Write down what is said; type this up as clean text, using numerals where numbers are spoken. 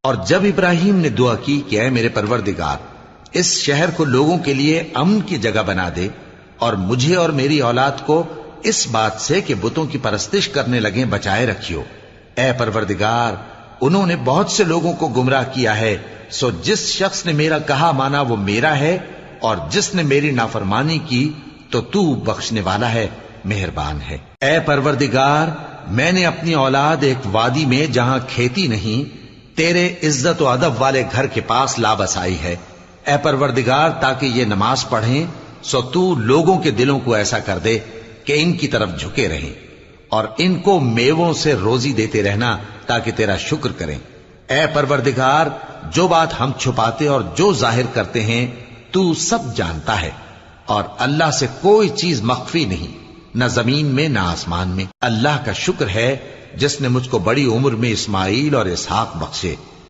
اور جب ابراہیم نے دعا کی کہ اے میرے پروردگار اس شہر کو لوگوں کے لیے امن کی جگہ بنا دے اور مجھے اور میری اولاد کو اس بات سے کہ بتوں کی پرستش کرنے لگیں بچائے رکھیو، اے پروردگار انہوں نے بہت سے لوگوں کو گمراہ کیا ہے، سو جس شخص نے میرا کہا مانا وہ میرا ہے، اور جس نے میری نافرمانی کی تو تو بخشنے والا ہے، مہربان ہے۔ اے پروردگار میں نے اپنی اولاد ایک وادی میں جہاں کھیتی نہیں تیرے عزت و ادب والے گھر کے پاس لا بسائی ہے، اے پروردگار تاکہ یہ نماز پڑھیں، سو تو لوگوں کے دلوں کو ایسا کر دے کہ ان کی طرف جھکے رہیں اور ان کو میووں سے روزی دیتے رہنا تاکہ تیرا شکر کریں۔ اے پروردگار جو بات ہم چھپاتے اور جو ظاہر کرتے ہیں تو سب جانتا ہے، اور اللہ سے کوئی چیز مخفی نہیں، نہ زمین میں نہ آسمان میں۔ اللہ کا شکر ہے جس نے مجھ کو بڑی عمر میں اسماعیل اور اسحاق بخشے۔